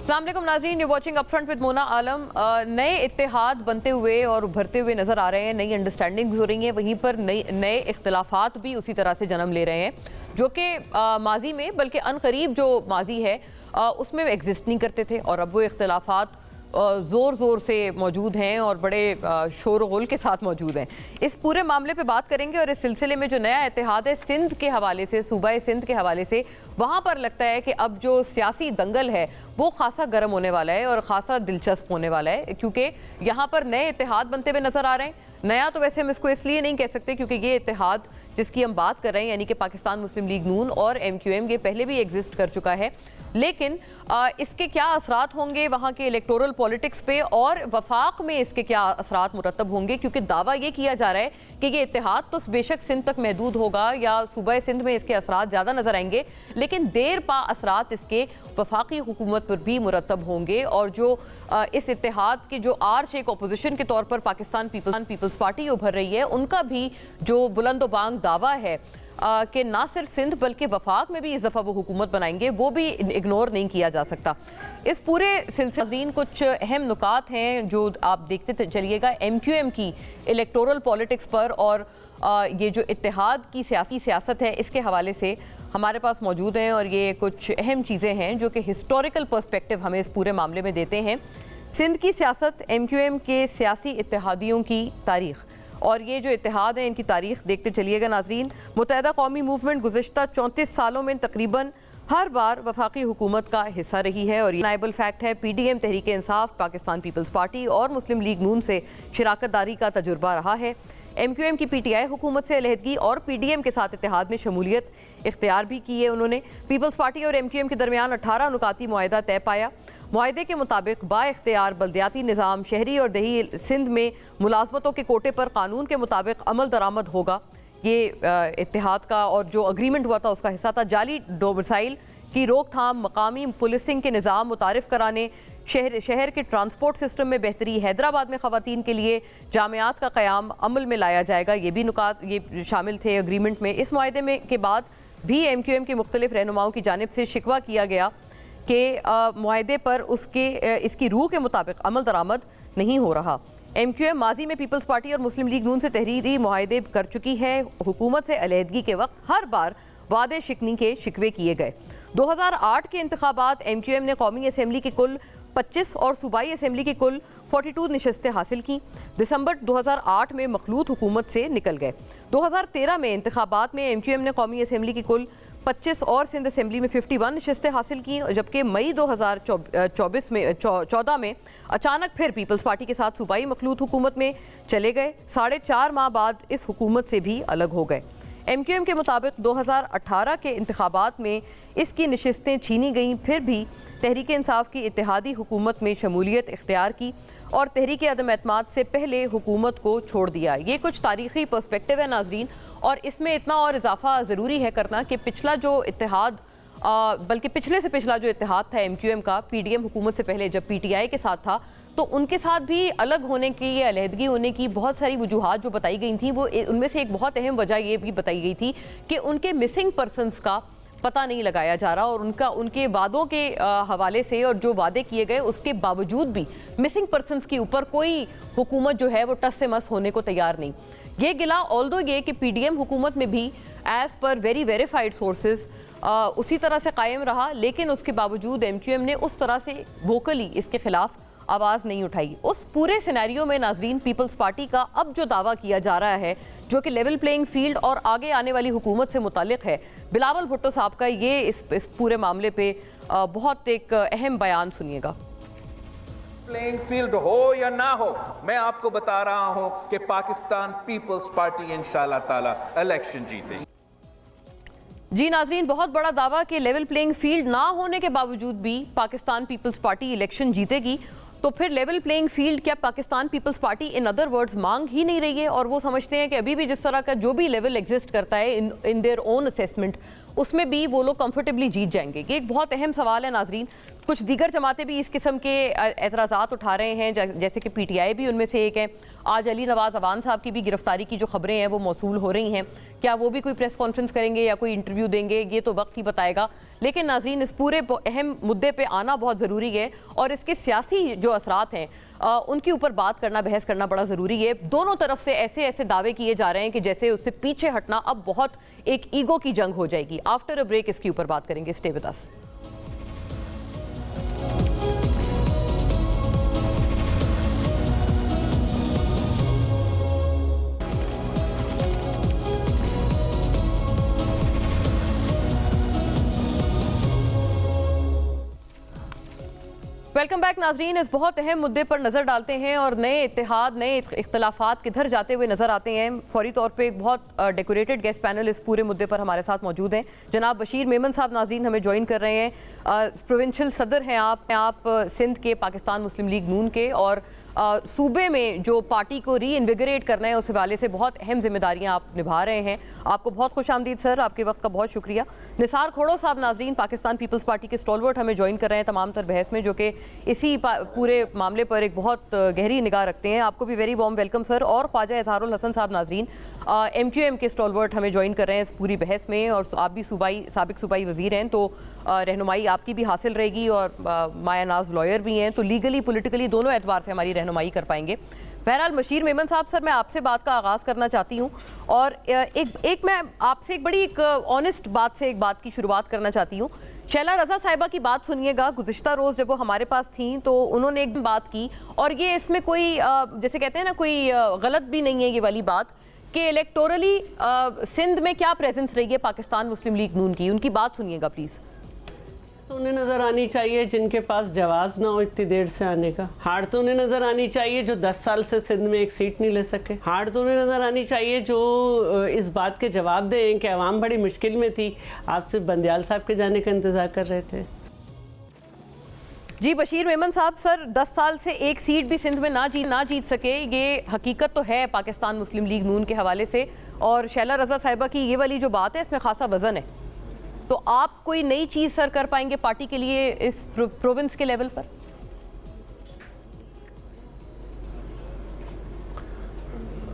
अस्सलाम वालेकुम नाज़रीन, you watching upfront with Mona Alam. नए इत्तेहाद बनते हुए और उभरते हुए नज़र आ रहे हैं, नई अंडरस्टैंडिंग्स हो रही हैं, वहीं पर नए इख्तलाफात भी उसी तरह से जन्म ले रहे हैं जो कि माजी में बल्कि अनकरीब जो माजी है उसमें एग्जिस्ट नहीं करते थे और अब वो इख्तलाफात ज़ोर ज़ोर से मौजूद हैं और बड़े शोर गुल के साथ मौजूद हैं। इस पूरे मामले पे बात करेंगे और इस सिलसिले में जो नया इत्तेहाद है सिंध के हवाले से, सूबा सिंध के हवाले से, वहाँ पर लगता है कि अब जो सियासी दंगल है वो खासा गर्म होने वाला है और ख़ासा दिलचस्प होने वाला है, क्योंकि यहाँ पर नए इत्तेहाद बनते हुए नज़र आ रहे हैं। नया तो वैसे हम इसको इसलिए नहीं कह सकते क्योंकि ये इत्तेहाद जिसकी हम बात कर रहे हैं यानी कि पाकिस्तान मुस्लिम लीग नून और MQM ये पहले भी एग्जिस्ट कर चुका है, लेकिन इसके क्या असरात होंगे वहाँ के इलेक्टोरल पॉलिटिक्स पे और वफाक में इसके क्या असरात मुरतब होंगे, क्योंकि दावा ये किया जा रहा है कि ये इत्तेहाद तो बेशक सिंध तक महदूद होगा या सूबा सिंध में इसके असरात ज़्यादा नजर आएंगे, लेकिन देर पा असरात इसके वफाकी हुकूमत पर भी मुरतब होंगे। और जो इस इत्तेहाद के जो आर्च एक अपोजिशन के तौर पर पाकिस्तान पीपल्स पार्टी उभर रही है, उनका भी जो बुलंदोबांग दावा है कि ना सिर्फ सिंध बल्कि वफाक में भी इस दफ़ा वो हुकूमत बनाएंगे, वो भी इग्नोर नहीं किया जा सकता। इस पूरे सिलसिले में कुछ अहम नुकात हैं जो आप देखते चलिएगा MQM की इलेक्टोरल पॉलिटिक्स पर और ये जो इत्तेहाद की सियासत है इसके हवाले से हमारे पास मौजूद हैं और ये कुछ अहम चीज़ें हैं जो कि हिस्टोरिकल पर्सपेक्टिव हमें इस पूरे मामले में देते हैं। सिंध की सियासत, MQM के सियासी इत्तेहादियों की तारीख़ और ये जो इत्तेहाद है इनकी तारीख देखते चलिएगा नाजरीन। मुत्तहदा कौमी मूवमेंट गुज़श्ता 34 सालों में तकरीबन हर बार वफाकी हुकूमत का हिस्सा रही है और ये नाइबल फैक्ट है। PDM तहरीक इंसाफ, पाकिस्तान पीपल्स पार्टी और मुस्लिम लीग नून से शराकत दारी का तजुर्बा रहा है। MQM की PTI हुकूमत से अलहदगी और PDM के साथ इत्तेहाद में शमूलियत इख्तियार भी की है उन्होंने। पीपल्स पार्टी और MQM के दरमियान 18 नुकाती मुआहदा तय पाया। मुआहदे के मुताबिक बाइख्तियार बल्दियाती निज़ाम शहरी और दही सिंध में मुलाजमतों के कोटे पर कानून के मुताबिक अमल दरामद होगा। ये इत्तेहाद का और जो अग्रीमेंट हुआ था उसका हिस्सा था। जाली डोमिसाइल की रोकथाम, मकामी पुलिसिंग के निज़ाम मुतारिफ कराने, शहर के ट्रांसपोर्ट सिस्टम में बेहतरी, हैदराबाद में ख़वातीन के लिए जामियात का क़याम अमल में लाया जाएगा, ये भी नुकात ये शामिल थे अग्रीमेंट में। इस मुआहदे में के बाद भी MQM के मुख्तलिफ रहनुमाओं की जानिब से शिकवा किया गया कि मुआहदे पर इसकी रूह के मुताबिक अमल दरामद नहीं हो रहा। MQM माजी में पीपल्स पार्टी और मुस्लिम लीग नून से तहरीरी मुआहदे कर चुकी है। हुकूमत से अलहदगी के वक्त हर बार वादे शिकनी के शिकवे किए गए। 2008 के इंतखाबात MQM ने कौमी असम्बली की कुल 25 और सूबाई असम्बली की कुल 42 नशस्तें हासिल की। दिसंबर 2008 में मखलूत हुकूमत से निकल गए। 2013 में इंतखाबात में MQM ने कौमी असम्बली की कुल 25 और सिंध असम्बली में 51 नशस्तें हासिल की, जबकि मई 2014 में अचानक फिर पीपल्स पार्टी के साथ सूबाई मखलूत हुकूमत में चले गए। 4.5 माह बाद इस हुकूमत से भी अलग हो गए। MQM के मुताबिक 2018 के इंतखाबात में इसकी नशस्तें छीनी गईं, फिर भी तहरीक इंसाफ की इत्तेहादी हुकूमत में शमूलियत इख्तियार की और तहरीक अदम एतमाद से पहले हुकूमत को छोड़ दिया। ये कुछ तारीख़ी पर्सपेक्टिव है नाजरीन, और इसमें इतना और इजाफा ज़रूरी है करना कि पिछला जो इत्तेहाद बल्कि पिछले से पिछला जो इत्तेहाद था MQM का PDM हुकूमत से पहले जब PTI के साथ था, तो उनके साथ भी अलग होने की या अलहदगी होने की बहुत सारी वजूहात जो बताई गई थी, वो उनमें से एक बहुत अहम वजह ये भी बताई गई थी कि उनके मिसिंग पर्सनस का पता नहीं लगाया जा रहा और उनके वादों के हवाले से और जो वादे किए गए उसके बावजूद भी मिसिंग पर्सनस के ऊपर कोई हुकूमत जो है वो टस से मस होने को तैयार नहीं। ये गिला ऑल्दो ये कि PDM हुकूमत में भी as per very verified sources उसी तरह से कायम रहा, लेकिन उसके बावजूद MQM ने उस तरह से वोकली इसके खिलाफ आवाज़ नहीं उठाई। उस पूरे सिनेरियो में नाजरीन पीपल्स पार्टी का अब जो दावा किया जा रहा है जो कि लेवल प्लेइंग फील्ड और आगे आने वाली हुकूमत से मुतालिक है, बिलावल भुट्टो साहब का ये इस पूरे मामले पे बहुत एक अहम बयान सुनिएगा। प्लेइंग फील्ड हो या ना हो, मैं आपको बता रहा हूं कि पाकिस्तान पीपल्स पार्टी इंशाल्लाह ताला इलेक्शन जीतेगी। जी नाजरीन, बहुत बड़ा दावा कि लेवल प्लेइंग फील्ड ना होने के बावजूद भी पाकिस्तान पीपल्स पार्टी इलेक्शन जीतेगी। तो फिर लेवल प्लेइंग फील्ड क्या Pakistan Peoples Party in other words मांग ही नहीं रही है और वो समझते हैं कि अभी भी जिस तरह का जो भी लेवल एग्जिस्ट करता है इन देयर ओन असेसमेंट उसमें भी वो लोग कंफर्टेबली जीत जाएंगे? ये एक बहुत अहम सवाल है नाजरीन। कुछ दीगर जमातें भी इस किस्म के एतराज़ात उठा रहे हैं, जैसे कि PTI भी उनमें से एक है। आज अली नवाज़ अवान साहब की भी गिरफ्तारी की जो खबरें हैं वो मौसूल हो रही हैं क्या वो भी कोई प्रेस कॉन्फ्रेंस करेंगे या कोई इंटरव्यू देंगे, ये तो वक्त ही बताएगा। लेकिन नाज़रीन, इस पूरे अहम मुद्दे पे आना बहुत ज़रूरी है और इसके सियासी जो असरात हैं उनके ऊपर बात करना, बहस करना बड़ा ज़रूरी है। दोनों तरफ से ऐसे ऐसे दावे किए जा रहे हैं कि जैसे उससे पीछे हटना अब बहुत एक ईगो की जंग हो जाएगी। आफ्टर अ ब्रेक इसके ऊपर बात करेंगे। Stay with us. Welcome back नाजरीन। इस बहुत अहम मुद्दे पर नज़र डालते हैं और नए इत्तेहाद, नए इख्तलाफात किधर जाते हुए नज़र आते हैं। फौरी तौर पे एक बहुत डेकोरेटेड गेस्ट पैनल इस पूरे मुद्दे पर हमारे साथ मौजूद हैं। जनाब बशीर मेमन साहब नाजरीन हमें ज्वाइन कर रहे हैं। प्रोविंशियल सदर हैं आप सिंध के, पाकिस्तान मुस्लिम लीग नून के, और सूबे में जो पार्टी को री इन्विगरेट करना है उस हवाले से बहुत अहम जिम्मेदारियां आप निभा रहे हैं। आपको बहुत खुश आमदीद सर, आपके वक्त का बहुत शुक्रिया। निसार खोड़ो साहब नाजरीन पाकिस्तान पीपल्स पार्टी के स्टॉलवर्ट हमें ज्वाइन कर रहे हैं तमाम तर बहस में, जो कि इसी पूरे मामले पर एक बहुत गहरी निगाह रखते हैं। आपको भी वेरी वार्म वेलकम सर। और ख्वाजा इजहारुल हसन साहब नाजरीन MQM के स्टॉलवर्ट हमें ज्वाइन कर रहे हैं इस पूरी बहस में, और आप भी साबिक सूबाई वजीर हैं तो रहनुमाई आपकी भी हासिल रहेगी, और माया नाज लॉयर भी हैं तो लीगली पॉलिटिकली दोनों एतबार से हमारी रहनुमाई कर पाएंगे। बहरहाल बशीर मेमन साहब सर, मैं आपसे बात का आगाज़ करना चाहती हूँ और एक मैं आपसे एक बड़ी एक ऑनेस्ट बात से एक बात की शुरुआत करना चाहती हूँ। शैला रज़ा साहिबा की बात सुनिएगा। गुज़िश्ता रोज़ जब वो हमारे पास थी तो उन्होंने एक बात की, और ये इसमें कोई जैसे कहते हैं ना, कोई गलत भी नहीं है ये वाली बात कि इलेक्टोरली सिंध में क्या प्रेजेंस रही है पाकिस्तान मुस्लिम लीग नून की। उनकी बात सुनिएगा प्लीज़। तो उन्हें नज़र आनी चाहिए जिनके पास जवाज़ ना हो इतनी देर से आने का। हार तो उन्हें नज़र आनी चाहिए जो 10 साल से सिंध में एक सीट नहीं ले सके। हार तो उन्हें नज़र आनी चाहिए जो इस बात के जवाब दें कि अवाम बड़ी मुश्किल में थी, आप सिर्फ बंदियाल साहब के जाने का इंतज़ार कर रहे थे। जी बशीर मेमन साहब सर, 10 साल से एक सीट भी सिंध में ना जीत सके, ये हकीकत तो है पाकिस्तान मुस्लिम लीग नून के हवाले से, और शैला रज़ा साहिबा की ये वाली जो बात है इसमें खासा वजन है। तो आप कोई नई चीज़ सर कर पाएंगे पार्टी के लिए इस प्रोविंस के लेवल पर?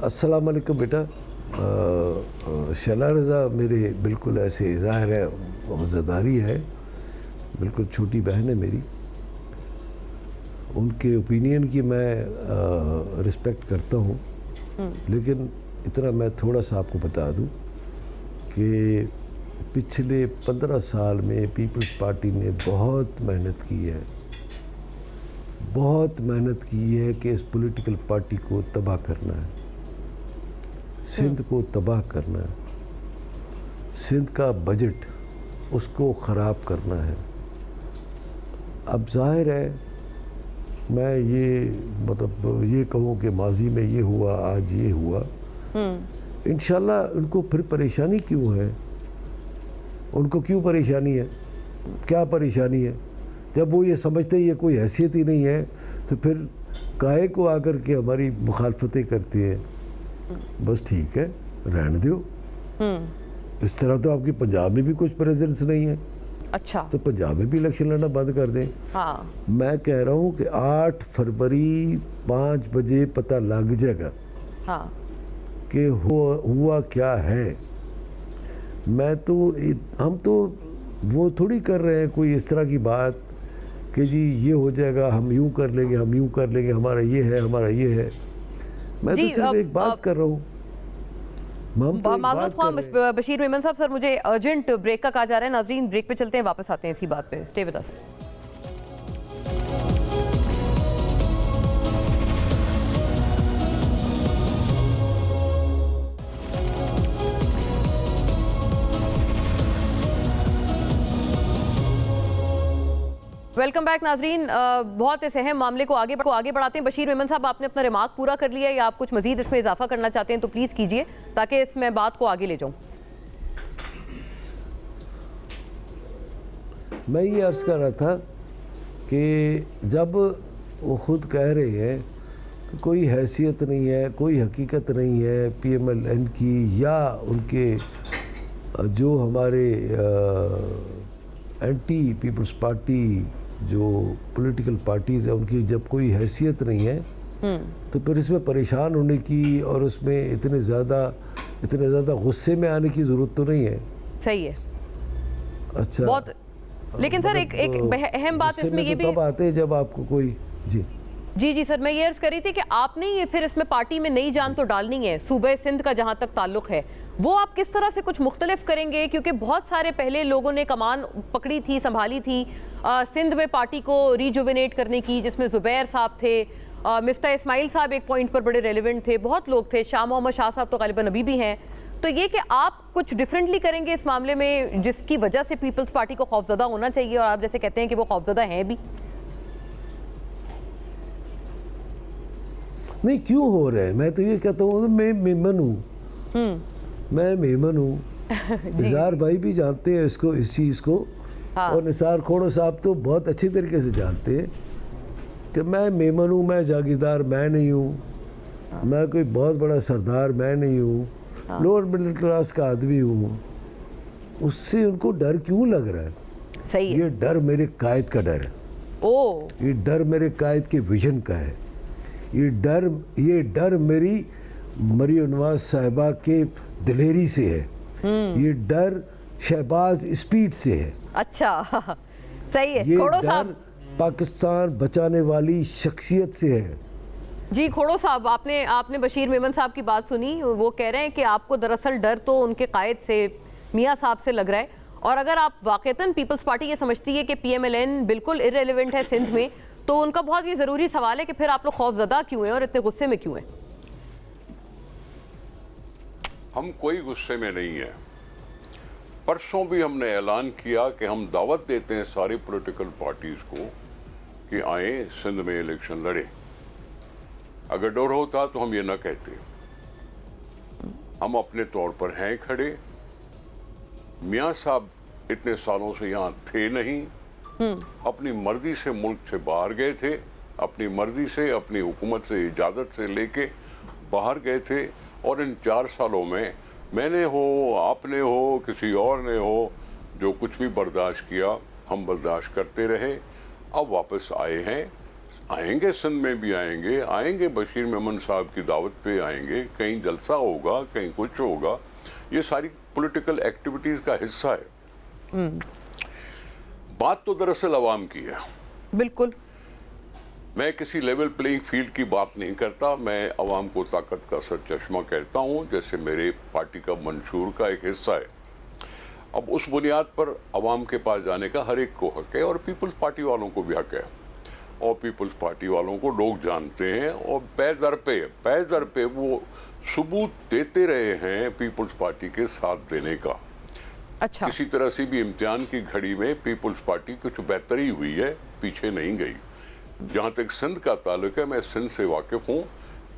अस्सलाम वालेकुम बेटा। शैला रज़ा मेरे बिल्कुल ऐसे ज़ाहिर है वज़ादारी है, बिल्कुल छोटी बहन है मेरी। उनके ओपिनियन की मैं रिस्पेक्ट करता हूँ, लेकिन इतना मैं थोड़ा सा आपको बता दूँ कि पिछले 15 साल में पीपल्स पार्टी ने बहुत मेहनत की है, बहुत मेहनत की है कि इस पॉलिटिकल पार्टी को तबाह करना है, सिंध को तबाह करना है, सिंध का बजट उसको ख़राब करना है। अब जाहिर है मैं ये मतलब ये कहूँ कि माजी में ये हुआ, आज ये हुआ, इंशाल्लाह उनको फिर परेशानी क्यों है? उनको क्यों परेशानी है? क्या परेशानी है? जब वो ये समझते ही ये कोई हैसियत ही नहीं है तो फिर काहे को आकर के हमारी मुखालफतें करती है? बस ठीक है, रहने दो। इस तरह तो आपकी पंजाब में भी कुछ प्रेजेंस नहीं है। अच्छा, तो पंजाब में भी इलेक्शन लड़ना बंद कर दें। हाँ। मैं कह रहा हूँ कि 8 फरवरी 5 बजे पता लग जाएगा हाँ। कि हुआ क्या है। हम तो वो थोड़ी कर रहे हैं कोई इस तरह की बात कि जी ये हो जाएगा, हम यूं कर लेंगे, हम यूं कर लेंगे, हमारा ये है, हमारा ये है। मैं तो सिर्फ एक बात कर रहा हूँ। बशीर मेमन साहब सर, मुझे अर्जेंट ब्रेक का कहा जा रहा है। नाजरीन ब्रेक पे चलते हैं, वापस आते हैं इसी बात पे। Stay with us. Welcome back नाजरीन। बहुत इस अहम मामले को आगे बढ़ाते हैं। बशीर मेमन साहब, आपने अपना रिमार्क पूरा कर लिया या आप कुछ मजीद इसमें इजाफा करना चाहते हैं तो प्लीज़ कीजिए, ताकि इसमें बात को आगे ले जाऊं। मैं ये अर्ज़ कर रहा था कि जब वो ख़ुद कह रहे हैं कि कोई हैसियत नहीं है, कोई हकीकत नहीं है PMLN की या उनके जो हमारे एंटी पीपल्स पार्टी जो पॉलिटिकल पार्टीज़ है उनकी जब कोई हैसियत नहीं है तो फिर इसमें परेशान होने की और उसमें इतने ज़्यादा इतने ज़्यादा गुस्से में आने की ज़रूरत तो नहीं है। सही है, अच्छा बहुत। लेकिन सर एक अहम बात गुस्से इसमें में ये तो भी तब आते हैं जब आपको कोई जी सर, मैं ये अर्ज करी थी कि आपने ये फिर इसमें पार्टी में नई जान तो डालनी है। सूबे सिंध का जहां तक ताल्लुक है, वो आप किस तरह से कुछ मुख्तलिफ करेंगे? क्योंकि बहुत सारे पहले लोगों ने कमान पकड़ी थी, संभाली थी सिंध में पार्टी को रिजुविनेट करने की, जिसमें जुबैर साहब थे, मिफ्ता इस्माइल साहब एक पॉइंट पर बड़े रेलिवेंट थे, बहुत लोग थे, शाह मोहम्मद शाह साहब तो गालिबन अभी भी हैं। तो ये कि आप कुछ डिफरेंटली करेंगे इस मामले में, जिसकी वजह से पीपल्स पार्टी को खौफजदा होना चाहिए, और आप जैसे कहते हैं कि वो खौफजदा हैं भी। नहीं, क्यों हो रहे हैं? मैं तो ये कहता हूँ मैं मेमन हूँ, मैं मेमन हूँ। निसार भाई भी जानते हैं इसको, इस चीज़ को। हाँ। और निसार खोड़ो साहब तो बहुत अच्छी तरीके से जानते हैं कि मैं मेमन हूँ, मैं जागीरदार मैं नहीं हूँ, मैं कोई बहुत बड़ा सरदार मैं नहीं हूँ, लोअर मिडिल क्लास का आदमी हूँ। उससे उनको डर क्यों लग रहा है? सही है। ये डर मेरे कायद का डर है। ओ, ये डर मेरे कायद के विजन का है। ये डर मेरी मरियम नवाज साहिबा के दिलेरी से है। ये डर शहबाज स्पीड से है। अच्छा सही है। ये खोड़ो डर साहब, पाकिस्तान बचाने वाली शख्सियत से है। जी खोड़ो साहब, आपने बशीर मेमन साहब की बात सुनी। वो कह रहे हैं कि आपको दरअसल डर तो उनके कायद से, मियाँ साहब से लग रहा है। और अगर आप वाकईतन पीपल्स पार्टी ये समझती है कि PMLN बिल्कुल इररिलेवेंट है सिंध में, तो उनका बहुत ये ज़रूरी सवाल है कि फिर आप लोग खौफजदा क्यों हैं और इतने गुस्से में क्यों हैं? हम कोई गुस्से में नहीं है। परसों भी हमने ऐलान किया कि हम दावत देते हैं सारी पॉलिटिकल पार्टीज को कि आए सिंध में इलेक्शन लड़े। अगर डर होता तो हम ये ना कहते। हम अपने तौर पर हैं खड़े। मियाँ साहब इतने सालों से यहाँ थे नहीं, अपनी मर्जी से मुल्क से बाहर गए थे, अपनी मर्जी से, अपनी हुकूमत से इजाज़त से लेके बाहर गए थे। और इन 4 सालों में मैंने हो, आपने हो, किसी और ने हो, जो कुछ भी बर्दाश्त किया हम बर्दाश्त करते रहे। अब वापस आए हैं, आएंगे, सिंध में भी आएंगे, बशीर मेमन साहब की दावत पे आएंगे, कहीं जलसा होगा, कहीं कुछ होगा। ये सारी पॉलिटिकल एक्टिविटीज़ का हिस्सा है। बात तो दरअसल अवाम की है। बिल्कुल। मैं किसी लेवल प्लेइंग फील्ड की बात नहीं करता, मैं अवाम को ताकत का सर चश्मा कहता हूँ, जैसे मेरे पार्टी का मंशूर का एक हिस्सा है। अब उस बुनियाद पर अवाम के पास जाने का हर एक को हक है, और पीपल्स पार्टी वालों को भी हक है। और पीपल्स पार्टी वालों को लोग जानते हैं, और पै दर पे वो सबूत देते रहे हैं पीपल्स पार्टी के साथ देने का। अच्छा। किसी तरह से भी इम्तिहान की घड़ी में पीपल्स पार्टी कुछ बेहतरी हुई है, पीछे नहीं गई। जहाँ तक सिंध का ताल्लुक है, मैं सिंध से वाकिफ़ हूँ,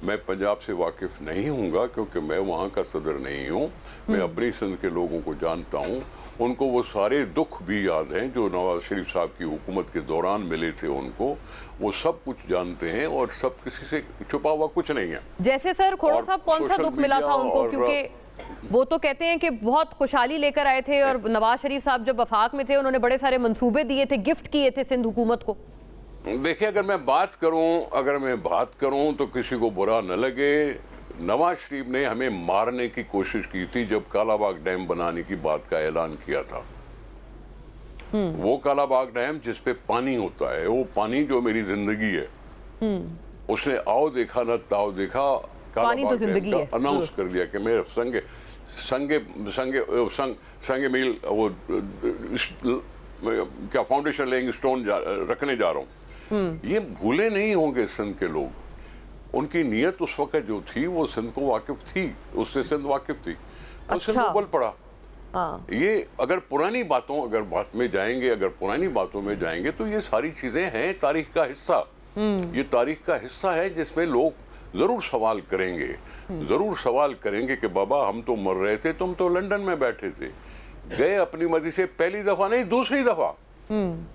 मैं पंजाब से वाकिफ़ नहीं हूँगा क्योंकि मैं वहाँ का सदर नहीं हूँ। मैं अपनी सिंध के लोगों को जानता हूँ, उनको वो सारे दुख भी याद हैं जो नवाज शरीफ साहब की हुकूमत के दौरान मिले थे उनको, वो सब कुछ जानते हैं, और सब किसी से छुपा हुआ कुछ नहीं है। जैसे सर खोड़ो साहब, कौन सा दुख मिला था उनको? क्योंकि वो तो कहते हैं कि बहुत खुशहाली लेकर आए थे, और नवाज शरीफ साहब जब वफाक में थे उन्होंने बड़े सारे मंसूबे दिए थे, गिफ्ट किए थे सिंध हुकूमत को। देखिए, अगर मैं बात करूं तो किसी को बुरा न लगे। नवाज शरीफ ने हमें मारने की कोशिश की थी जब कालाबाग डैम बनाने की बात का ऐलान किया था। वो कालाबाग डैम जिस पे पानी होता है, वो पानी जो मेरी जिंदगी है, उसने आओ देखा न ताओ देखा, कालाबाग डैम का अनाउंस कर दिया कि मैं संगे मील वो क्या फाउंडेशन लेंगे, स्टोन रखने जा रहा हूँ। ये भूले नहीं होंगे सिंध के लोग। उनकी नीयत उस वक्त जो थी वो सिंध को वाकिफ थी, उससे सिंध वाकिफ थी, तो सिंध को बल पड़ा। ये अगर पुरानी बातों में जाएंगे तो ये सारी चीजें हैं तारीख का हिस्सा। ये तारीख का हिस्सा है जिसमें लोग जरूर सवाल करेंगे कि बाबा हम तो मर रहे थे, तुम तो लंदन में बैठे थे, गए अपनी मर्जी से, पहली दफा नहीं दूसरी दफा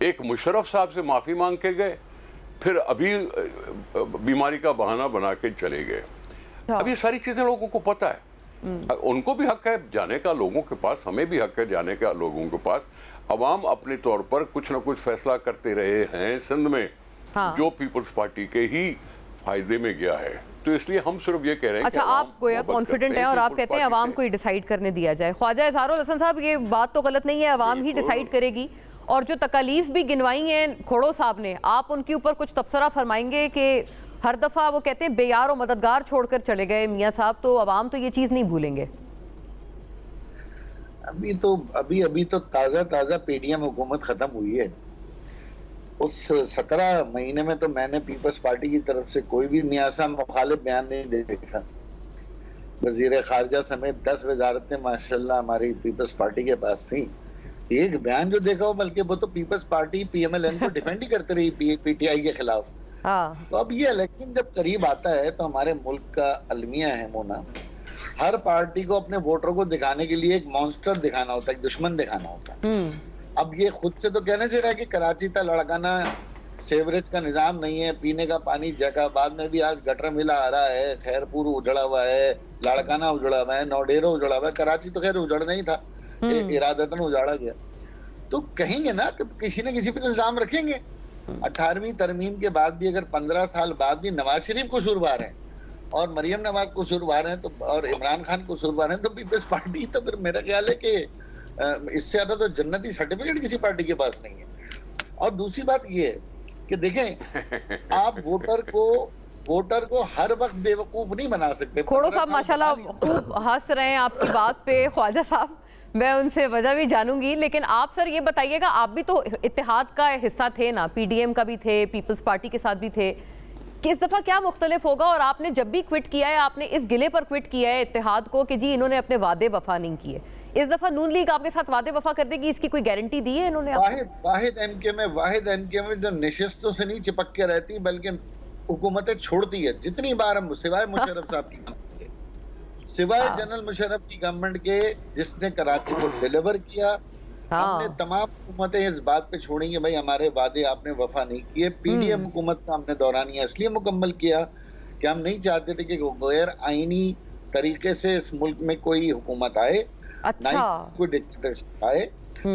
एक मुशर्रफ साहब से माफी मांग के गए, फिर अभी बीमारी का बहाना बना के चले गए। अब ये सारी चीजें लोगों को पता है, उनको भी हक है जाने का लोगों के पास, हमें भी हक है जाने का लोगों के पास। अवाम अपने तौर पर कुछ ना कुछ फैसला करते रहे हैं सिंध में, जो पीपल्स पार्टी के ही फायदे में गया है। तो इसलिए हम सिर्फ ये कह रहे हैं अच्छा, कि अवाम आप गोया मोहब्बत कॉन्फिडेंट करते हैं और आप पीपल्स कहते हैं पार्टी अवाम से। को ही डिसाइड करने दिया जाए। ख्वाजा इज़हारुल हसन साहब, ये बात तो गलत नहीं है, अवाम ही डिसाइड करेगी। और जो तकालीफ भी गिनवाई हैं खोड़ो साहब ने, आप उनके ऊपर कुछ तबसरा फरमाएंगे कि हर दफ़ा वो कहते हैं बेयार और मददगार छोड़कर चले गए मियाँ साहब, तो अवाम तो ये चीज़ नहीं भूलेंगे। अभी तो ताज़ा पीडीएम हुकूमत खत्म हुई है। उस 17 महीने में तो मैंने पीपल्स पार्टी की तरफ से कोई भी मियाँ साहब मुखालिफ बयान नहीं देखा। वजीर खारजा समेत 10 वजारतें माशाल्लाह हमारी पीपल्स पार्टी के पास थी। एक बयान जो देखा हो, बल्कि वो तो पीपल्स पार्टी पीएमएलएन को डिफेंड ही करते रही पीटीआई के खिलाफ। हाँ, तो अब ये इलेक्शन जब करीब आता है तो हमारे मुल्क का अलमिया है मोना, हर पार्टी को अपने वोटरों को दिखाने के लिए एक मॉन्स्टर दिखाना होता है, एक दुश्मन दिखाना होता है। अब ये खुद से तो कहने से रहा है कि कराची तक लड़काना सेवरेज का निजाम नहीं है, पीने का पानी जैकाबाद में भी आज गटर मिला आ रहा है, खैरपुर उजड़ा हुआ है, लाड़काना उजड़ा हुआ है, नौडेरा उजड़ा हुआ है। कराची तो खैर उजड़ना ही था, इरादतन उजाड़ा गया। तो कहेंगे ना कि किसी न किसी पे इल्जाम रखेंगे। 18वीं तरमीम के बाद भी अगर 15 साल बाद भी नवाज शरीफ कसूरवार है और मरियम नवाज कसूरवार हैं तो, और इमरान खान कसूरवार हैं, तो पीपल्स पार्टी तो फिर मेरा ख्याल है कि इससे ज्यादा तो जन्नती सर्टिफिकेट किसी पार्टी के पास नहीं है। और दूसरी बात ये है कि देखें, आप वोटर को हर वक्त बेवकूफ नहीं बना सकते। खोड़ो साहब माशाल्लाह खूब हंस रहे हैं आपकी बात पे। ख्वाजा साहब, मैं उनसे वजह भी जानूंगी, लेकिन आप सर ये बताइएगा, आप भी तो इत्तेहाद का हिस्सा थे ना, पीडीएम का भी थे, पीपल्स पार्टी के साथ भी थे, कि इस दफ़ा क्या मुख्तलिफ होगा? और आपने जब भी क्विट किया है, आपने इस गिले पर क्विट किया है इत्तेहाद को कि जी इन्होंने अपने वादे वफा नहीं किए। इस दफ़ा नून लीग आपके साथ वादे वफा कर देगी, इसकी कोई गारंटी दी है इन्होंने? वाहिद एमके में जो नशिस्तों से नहीं चिपक के रहती बल्कि हुकूमतें छोड़ती है। जितनी बार हम सिवाय मुशर्रफ साहब की सिवाय जनरल मुशर्रफ की गवर्नमेंट के जिसने कराची को डिलीवर किया, हमने तमाम हुकूमतें इस बात पे छोड़ी कि भाई हमारे वादे आपने वफा नहीं किए। पीडीएम हुकूमत का हमने दौरानिया इसलिए मुकम्मल किया कि हम नहीं चाहते थे कि गैर आईनी तरीके से इस मुल्क में कोई हुकूमत आए, अच्छा, ना कोई डिक्टेटरशिप आए।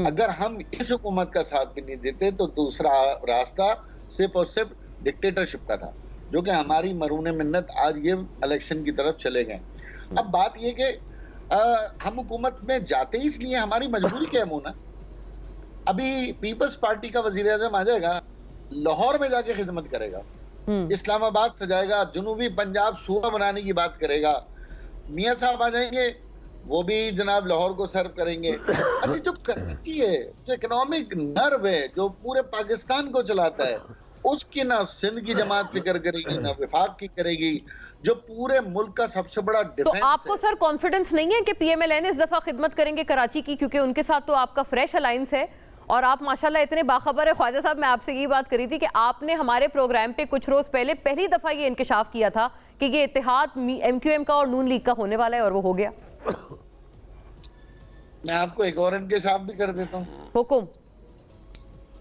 अगर हम इस हुकूमत का साथ भी नहीं देते तो दूसरा रास्ता सिर्फ और सिर्फ डिक्टेटरशिप का था, जो कि हमारी मरून मिन्नत आज ये इलेक्शन की तरफ चले गए। अब बात ये कि हम हुकूमत में जाते ही इसलिए हमारी मजबूरी क्या है मोना, अभी पीपल्स पार्टी का वजीर आजम आ जाएगा, लाहौर में जाके खिदमत करेगा, इस्लामाबाद सजाएगा, जनूबी पंजाब सूबा बनाने की बात करेगा। मियाँ साहब आ जाएंगे, वो भी जनाब लाहौर को सर्व करेंगे। अभी जो कराची है, जो इकोनॉमिक नर्व है, जो पूरे पाकिस्तान को चलाता है, उसकी ना सिंध की जमात फिक्र करेगी, ना विफाक की करेगी, जो पूरे मुल्क का सबसे बड़ा डिफेंस। तो आपको सर कॉन्फिडेंस नहीं है कि पीएमएलएन इस दफा खिदमत करेंगे कराची की, क्योंकि उनके साथ तो आपका फ्रेश अलायंस है और आप माशाल्लाह इतने बाखबर है। ख्वाजा साहब, मैं आपसे ये बात करी थी कि आपने हमारे प्रोग्राम पे कुछ रोज पहले पहली दफा ये इंकशाफ किया था कि ये इत्तेहाद एमक्यूएम का और नून लीग का होने वाला है, और वो हो गया। मैं आपको एक और इंकशाफ भी कर देता हूँ, हुकुम,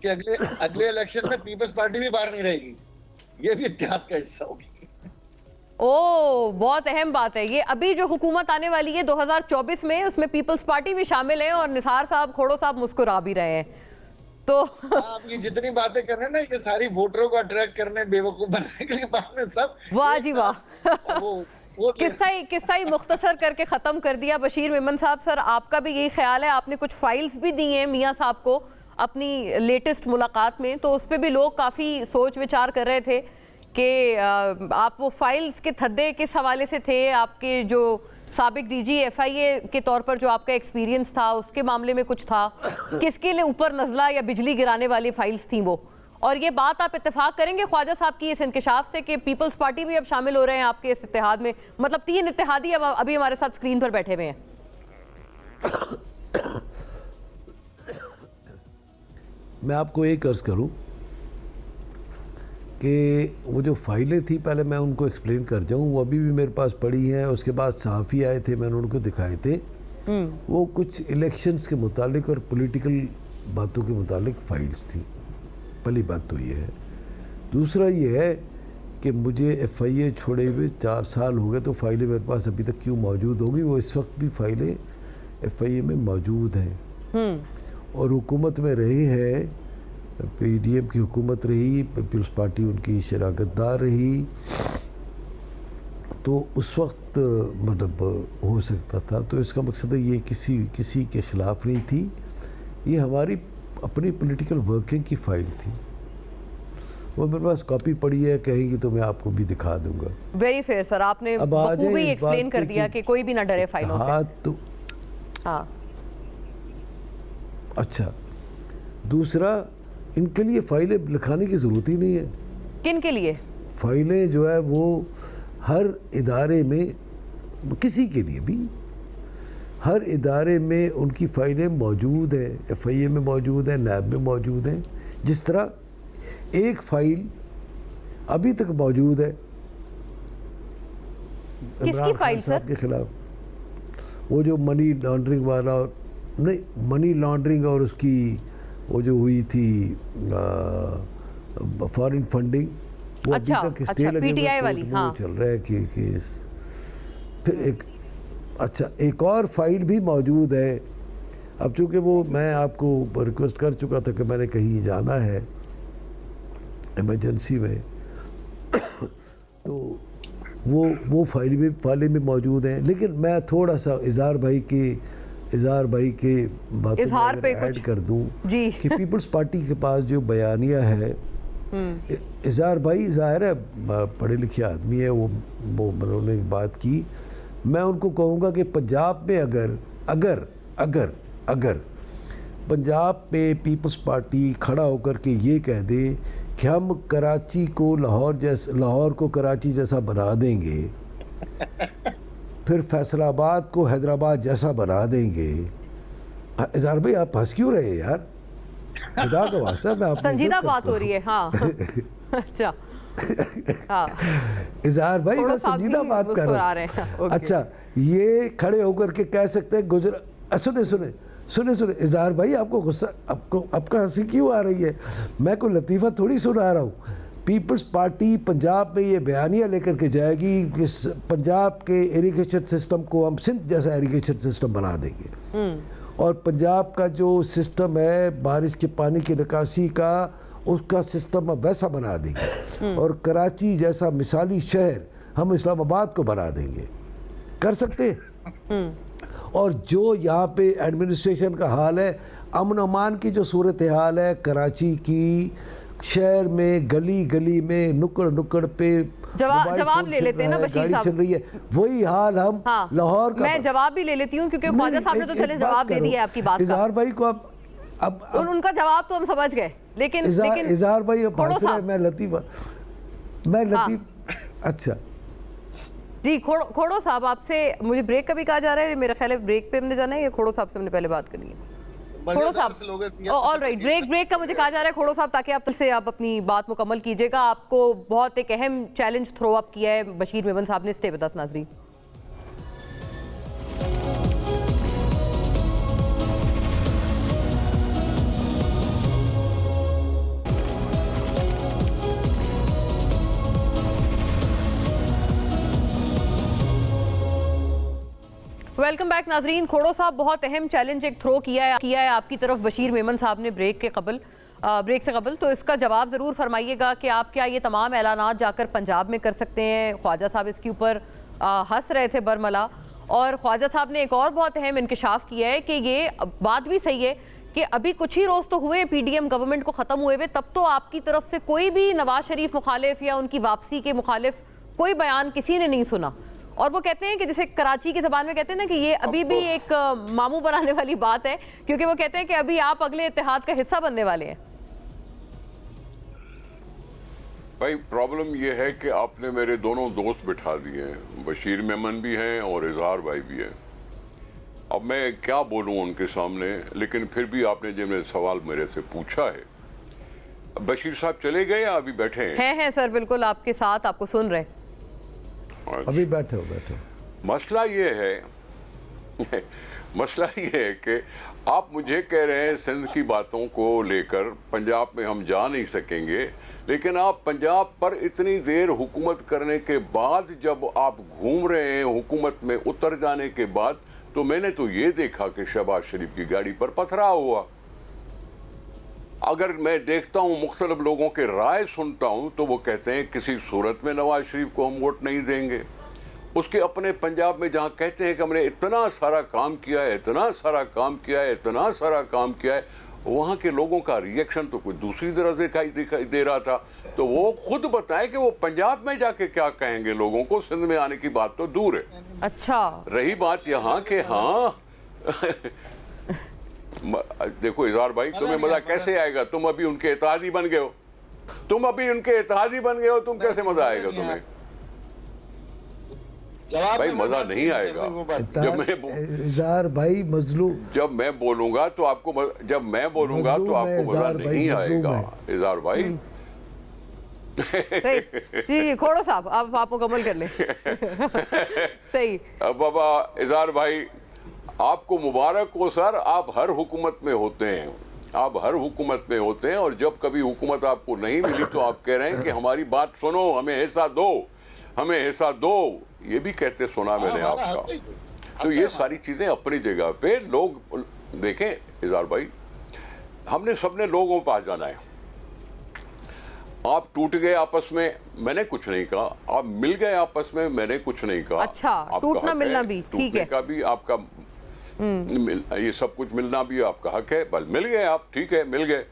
कि अगले इलेक्शन में पीपल्स पार्टी भी बाहर नहीं रहेगी, ये भी इत्तेहाद का हिस्सा होगी। ओ, बहुत अहम बात है ये। अभी जो हुकूमत आने वाली है 2024 में, उसमें पीपल्स पार्टी भी शामिल है और निसार साहब, खोड़ो साहब मुस्कुरा भी रहे हैं। तो आप ये जितनी बातें कर रहे हैं ना, ये सारी वोटरों को अट्रैक्ट करने, बेवकूफ बनाने के लिए बात में सब वाह जी वाह, वो किस्सा ही मुख्तसर करके खत्म कर दिया। बशीर मेमन साहब, सर आपका भी यही ख्याल है? आपने कुछ फाइल्स भी दी हैं मियाँ साहब को अपनी लेटेस्ट मुलाकात में, तो उस पर भी लोग काफ़ी सोच विचार कर रहे थे कि आप वो फाइल्स के थद्दे किस हवाले से थे? आपके जो साबिक डीजी एफआईए के तौर पर जो आपका एक्सपीरियंस था, उसके मामले में कुछ था? किसके लिए ऊपर नज़ला या बिजली गिराने वाली फाइल्स थी वो? और ये बात आप इत्तेफाक करेंगे ख्वाजा साहब की इस इंकशाफ से कि पीपल्स पार्टी भी अब शामिल हो रहे हैं आपके इस इत्तेहाद में? मतलब 3 इत्तेहादी अब अभी हमारे साथ स्क्रीन पर बैठे हुए हैं। मैं आपको एक अर्ज करूं कि वो जो फाइलें थी, पहले मैं उनको एक्सप्लेन कर जाऊं, वो अभी भी मेरे पास पड़ी हैं। उसके बाद सहाफ़ी आए थे, मैंने उनको दिखाए थे। वो कुछ इलेक्शंस के मुतालिक और पॉलिटिकल बातों के मुतालिक फाइल्स थी। पहली बात तो ये है। दूसरा ये है कि मुझे एफआईए छोड़े हुए 4 साल हो गए, तो फाइलें मेरे पास अभी तक क्यों मौजूद होगी? वो इस वक्त भी फाइलें एफआईए में मौजूद हैं और हुकूमत में रहे हैं। पीडीएम की हुकूमत रही, पीपल्स पार्टी उनकी शराकतदार रही, तो उस वक्त मतलब हो सकता था। तो इसका मकसद है ये किसी के ख़िलाफ़ नहीं थी, ये हमारी अपनी पॉलिटिकल वर्किंग की फ़ाइल थी। वो मेरे पास कॉपी पड़ी है, कहेंगी तो मैं आपको भी दिखा दूंगा। वेरी फेयर सर, आपने अब आ जाए बखूबी इस एक्सप्लेन बात कर पे दिया कि कोई भी ना डरे फाइलों से। हाँ तो हाँ, अच्छा, दूसरा, इनके लिए फाइलें लिखाने की ज़रूरत ही नहीं है। किन के लिए? फाइलें जो है वो हर इदारे में, किसी के लिए भी, हर इदारे में उनकी फ़ाइलें मौजूद हैं। FIA में मौजूद है, नैब में मौजूद हैं। जिस तरह एक फ़ाइल अभी तक मौजूद है किसकी फाइल सर? के खिलाफ, वो जो मनी लॉन्ड्रिंग वाला, नहीं, मनी लॉन्ड्रिंग और उसकी वो जो हुई थी फॉरेन फंडिंग, वो अच्छा, अभी तक अच्छा, स्टे लगे हुए PTI वाली, कोर्ट में हाँ। वो चल रहा है कि केस। फिर एक और फाइल भी मौजूद है। अब चूंकि वो मैं आपको रिक्वेस्ट कर चुका था कि मैंने कहीं जाना है इमरजेंसी में, तो वो फाइलें भी मौजूद हैं। लेकिन मैं थोड़ा सा इजहार भाई के बातों इजहार पे ऐड कुछ कर दूं जी। कि पीपल्स पार्टी के पास जो बयानिया है, इजहार भाई ज़ाहिर है पढ़े लिखे आदमी है, वो उन्होंने बात की। मैं उनको कहूँगा कि पंजाब में अगर पंजाब में पीपल्स पार्टी खड़ा होकर के ये कह दे कि हम कराची को लाहौर को कराची जैसा बना देंगे, फिर फैसलाबाद को हैदराबाद जैसा बना देंगे। इजहार भाई आप हंस क्यों रहे हैं यार? खुदा का वास्ता, मैं आपसे संजीदा बात हो रही है। हाँ अच्छा, हाँ, इजहार भाई मैं साहब संजीदा भी बात कर रहा मुस्कुरा रहे हैं। हूँ। ओके। अच्छा, ये खड़े होकर के कह सकते हैं सुने इजहार भाई, आपको गुस्सा, आपका हंसी क्यों आ रही है? मैं कोई लतीफ़ा थोड़ी सुना रहा हूँ। पीपल्स पार्टी पंजाब में ये बयानिया लेकर के जाएगी कि पंजाब के इरिगेशन सिस्टम को हम सिंध जैसा इरिगेशन सिस्टम बना देंगे, और पंजाब का जो सिस्टम है बारिश के पानी की निकासी का, उसका सिस्टम अब वैसा बना देंगे, और कराची जैसा मिसाली शहर हम इस्लामाबाद को बना देंगे। कर सकते हैं। और जो यहाँ पे एडमिनिस्ट्रेशन का हाल है, अमन अमान की जो सूरत हाल है कराची की, शहर में गली गली में नुक्कड़ पे जवाब ले लेते हैं ना बशीर साहब, चल रही है, वही हाल हम हाँ, लाहौर का। मैं जवाब भी ले लेती हूँ क्योंकि ख्वाजा साहब ने तो चले जवाब दे दिया आपकी बात का। इजहार भाई को अब उनका जवाब तो हम समझ गए, लेकिन इजहार भाई अब खोड़ो हंस रहे हैं, साहब। मैं लतीफ़ अच्छा जी, खोड़ो साहब, आपसे मुझे ब्रेक का भी कहा जा रहा है। मेरा ख्याल है ब्रेक पे हमने जाना है, या खोड़ो साहब से हमने पहले बात करनी है? खोड़ो साहब, ऑल राइट, ब्रेक का मुझे कहा जा रहा है खोड़ो साहब, ताकि आप अपनी बात मुकम्मल कीजिएगा। आपको बहुत एक अहम चैलेंज थ्रो अप किया है बशीर मेमन साहब ने। स्टे विद अस नाज़रीन। वेलकम बैक नाजरीन। खोड़ो साहब, बहुत अहम चैलेंज एक थ्रो किया है आपकी तरफ बशीर मेमन साहब ने ब्रेक से कबल, तो इसका जवाब ज़रूर फरमाइएगा कि आप क्या ये तमाम ऐलानात जाकर पंजाब में कर सकते हैं? ख्वाजा साहब इसके ऊपर हंस रहे थे बरमला, और ख्वाजा साहब ने एक और बहुत अहम इंकशाफ किया है कि ये बात भी सही है कि अभी कुछ ही रोज़ तो हुए PDM गवर्नमेंट को ख़त्म हुए हुए, तब तो आपकी तरफ से कोई भी नवाज शरीफ मुखालिफ या उनकी वापसी के मुखालिफ कोई बयान किसी ने नहीं सुना। और वो कहते हैं कि जैसे कराची की ज़बान में कहते हैं ना कि ये अभी भी एक मामू बनाने वाली बात है, क्योंकि वो कहते हैं कि अभी आप अगले इत्तेहाद का हिस्सा बनने वाले हैं। भाई प्रॉब्लम ये है कि आपने मेरे दोनों दोस्त बिठा दिए हैं, बशीर मेमन भी हैं और इजहार भाई भी हैं। अब मैं क्या बोलूं उनके सामने, लेकिन फिर भी आपने जो सवाल मेरे से पूछा है, बशीर साहब चले गए या अभी बैठे हैं? हैं सर, बिल्कुल आपके साथ, आपको सुन रहे। अभी बैठो। मसला ये है कि आप मुझे कह रहे हैं सिंध की बातों को लेकर पंजाब में हम जा नहीं सकेंगे, लेकिन आप पंजाब पर इतनी देर हुकूमत करने के बाद जब आप घूम रहे हैं हुकूमत में उतर जाने के बाद, तो मैंने तो ये देखा कि शहबाज शरीफ की गाड़ी पर पथराव हुआ। अगर मैं देखता हूँ मुख्तलिफ लोगों के राय सुनता हूँ तो वो कहते हैं किसी सूरत में नवाज शरीफ को हम वोट नहीं देंगे, उसके अपने पंजाब में जहां कहते हैं कि हमने इतना सारा काम किया है, इतना सारा काम किया है, इतना सारा काम किया है, वहां के लोगों का रिएक्शन तो कुछ दूसरी तरह दिखाई दे रहा था। तो वो खुद बताएं कि वो पंजाब में जाके क्या कहेंगे लोगों को, सिंध में आने की बात तो दूर है। अच्छा, रही बात यहाँ के, हाँ देखो इजहार भाई, तुम्हें मजा कैसे आएगा? तुम अभी उनके इत्तेहादी बन गए हो, तुम अभी उनके इत्तेहादी बन गए हो, तुम कैसे मजा आएगा तुम्हें? भाई मजा नहीं आएगा। जब मैं इज़हार भाई मजलूम, जब मैं बोलूंगा तो आपको जब मैं बोलूंगा तो आपको मजा नहीं आएगा इज़हार भाई। सही जी, खोड़ो साहब आप मुकम्मल कर लें। सही। अब बाबा इज़हार भाई, आपको मुबारक हो सर, आप हर हुकूमत में होते हैं, आप हर हुकूमत में होते हैं, और जब कभी हुकूमत आपको नहीं मिली तो आप कह रहे हैं कि हमारी बात सुनो, हमें हिस्सा दो, हमें हिस्सा दो, ये भी कहते सुना मैंने आपका। तो ये सारी चीजें अपनी जगह पे। लोग देखें इज़हार भाई, हमने सबने लोगों के पास जाना है। आप टूट गए आपस में, मैंने कुछ नहीं कहा, आप मिल गए आपस में, मैंने कुछ नहीं कहा। अच्छा, टूटना मिलना भी ठीक है, का भी आपका ये सब कुछ मिलना भी आपका हक है। बल मिल गए आप, ठीक है, मिल गए।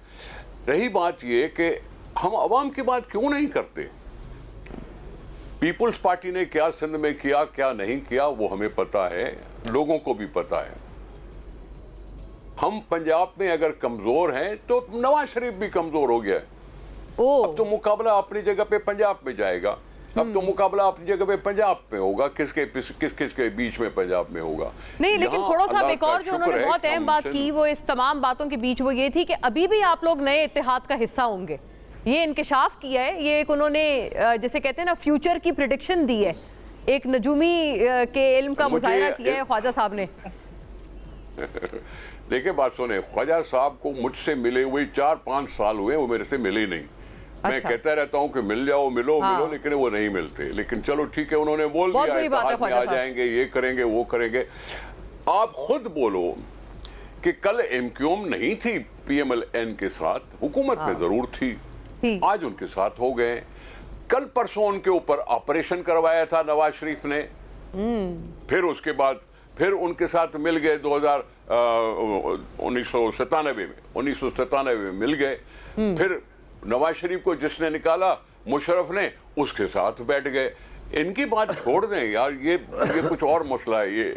रही बात ये कि हम अवाम की बात क्यों नहीं करते? पीपुल्स पार्टी ने क्या सिंध में किया, क्या नहीं किया, वो हमें पता है, लोगों को भी पता है। हम पंजाब में अगर कमजोर हैं तो नवाज शरीफ भी कमजोर हो गया है। अब तो मुकाबला अपनी जगह पे पंजाब में जाएगा, अब तो मुकाबला अपनी जगह पे पंजाब में होगा, किसके बीच में पंजाब में होगा। नहीं, लेकिन खोड़ो साहब एक और जो उन्होंने बहुत अहम बात की, वो इस तमाम बातों के बीच वो ये थी कि अभी भी आप लोग नए इत्तेहाद का हिस्सा होंगे। ये इंकशाफ किया है, ये एक उन्होंने जैसे कहते हैं ना फ्यूचर की प्रेडिक्शन दी है, एक नजूमी के इल्म का मुजाहिरा किया है ख्वाजा साहब ने। देखिए बात सुने, ख्वाजा साहब को मुझसे मिले हुए 4-5 साल हुए, वो मेरे से मिले ही नहीं। मैं कहता रहता हूं कि मिल जाओ, मिलो मिलो, लेकिन वो नहीं मिलते। लेकिन चलो ठीक है, उन्होंने बोल दिया इत्तेहाद में आ जाएंगे, ये करेंगे, वो करेंगे। आप खुद बोलो कि कल एमक्यूएम नहीं थी पीएमएलएन के साथ, हुकूमत में जरूर थी, आज उनके साथ हो गए। कल परसों उनके ऊपर ऑपरेशन करवाया था नवाज शरीफ ने, फिर उसके बाद फिर उनके साथ मिल गए 1997 में मिल गए। फिर नवाज शरीफ को जिसने निकाला मुशर्रफ ने, उसके साथ बैठ गए। इनकी बात छोड़ दें यार, ये कुछ और मसला है, ये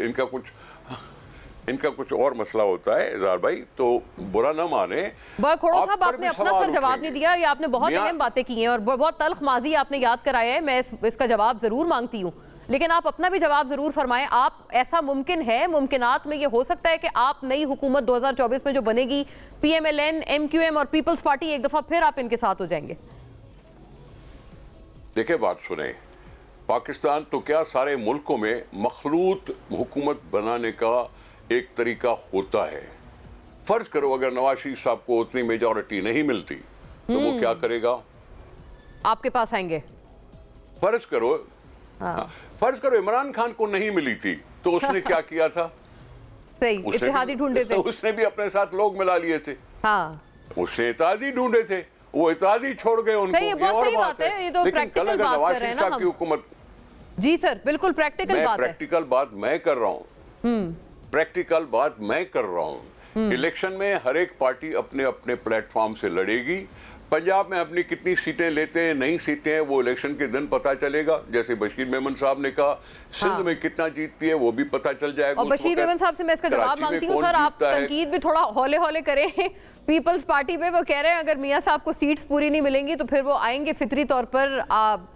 इनका कुछ और मसला होता है इज़हार भाई, तो बुरा ना माने। खोड़ो साहब, आपने अपना सर जवाब नहीं दिया, ये आपने बहुत अहम बातें की हैं और बहुत तल्ख माजी आपने याद कराया है। मैं इसका जवाब जरूर मांगती हूँ, लेकिन आप अपना भी जवाब जरूर फरमाएं। आप, ऐसा मुमकिन है, मुमकिनात में ये हो सकता है कि आप नई हुकूमत 2024 में जो बनेगी, पीएमएलएन, एमक्यूएम और पीपल्स पार्टी, एक दफा फिर आप इनके साथ हो जाएंगे? देखिए बात सुने, पाकिस्तान तो क्या सारे मुल्कों में मखलूत हुकूमत बनाने का एक तरीका होता है। फर्ज करो अगर नवाज शरीफ साहब को उतनी मेजॉरिटी नहीं मिलती तो वो क्या करेगा? आपके पास आएंगे। फर्ज करो, फर्ज करो इमरान खान को नहीं मिली थी तो उसने क्या किया था? सही, इत्तेहादी ढूंढे थे। उसने भी अपने साथ लोग मिला लिए थे। हाँ, उसने इत्तेहादी ढूंढे थे, वो इत्तेहादी छोड़ गए उनको। ये बहुत सही बात है, ये तो प्रैक्टिकल बात कर रहे हैं ना हम। की हुकूमत, जी सर, बिल्कुल प्रैक्टिकल बात है। प्रैक्टिकल बात मैं कर रहा हूँ, प्रैक्टिकल बात मैं कर रहा हूँ। इलेक्शन में हर एक पार्टी अपने अपने प्लेटफॉर्म से लड़ेगी। पंजाब में अपनी कितनी सीटें लेते हैं, नई सीटें हैं, वो इलेक्शन के दिन पता चलेगा। जैसे बशीर मेमन साहब ने कहा, सिंध में कितना जीतती है वो भी पता चल जाएगा। और बशीर मेमन साहब से मैं इसका जवाब मांगती हूँ सर, आप तनकीद भी थोड़ा हौले हौले करें पीपल्स पार्टी पे। वो कह रहे हैं अगर मियां साहब को सीट्स पूरी नहीं मिलेंगी तो फिर वो आएंगे फितरी तौर पर,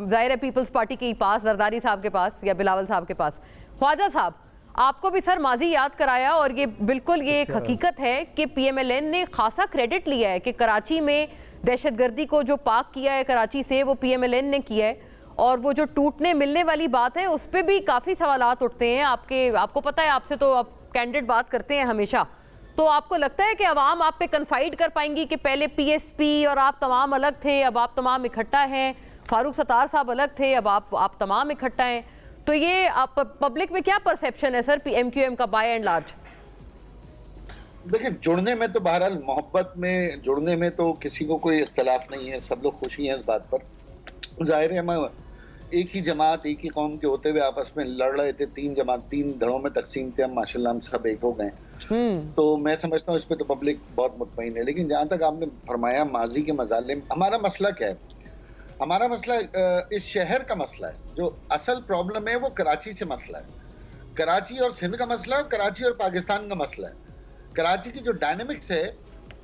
जाहिर है पीपल्स पार्टी के पास, जरदारी साहब के पास या बिलावल साहब के पास। ख्वाजा साहब, आपको भी सर माजी याद कराया और ये बिल्कुल ये एक हकीकत है कि पीएमएलएन ने खासा क्रेडिट लिया है कि कराची में दहशतगर्दी को जो पाक किया है कराची से, वो पीएमएलएन ने किया है। और वो जो टूटने मिलने वाली बात है उस पर भी काफ़ी सवालात उठते हैं। आपको पता है, आपसे तो आप कैंडिडेट बात करते हैं हमेशा, तो आपको लगता है कि अवाम आप पे कन्फाइड कर पाएंगी कि पहले पीएसपी और आप तमाम अलग थे, अब आप तमाम इकट्ठा हैं, फारूक सत्तार साहब अलग थे, अब आप तमाम इकट्ठा हैं, तो ये आप पब्लिक में क्या परसेप्शन है सर एमक्यूएम का बाय एंड लार्ज? देखिए, जुड़ने में तो बहरहाल मोहब्बत में जुड़ने में तो किसी को कोई इख्तलाफ नहीं है, सब लोग खुशी हैं इस बात पर। जाहिर है एक ही जमात एक ही कौम के होते हुए आपस में लड़ रहे थे, 3 जमात 3 धड़ों में तकसीम थे, हम माशाल्लाह हम सब एक हो गए। तो मैं समझता हूँ इस पे तो पब्लिक बहुत मुतमईन है। लेकिन जहां तक आपने फरमाया माजी के मजालिम, हमारा मसला क्या है? हमारा मसला इस शहर का मसला है। जो असल प्रॉब्लम है वो कराची से मसला है, कराची और सिंध का मसला है, कराची और पाकिस्तान का मसला है। कराची की जो डायनेमिक्स है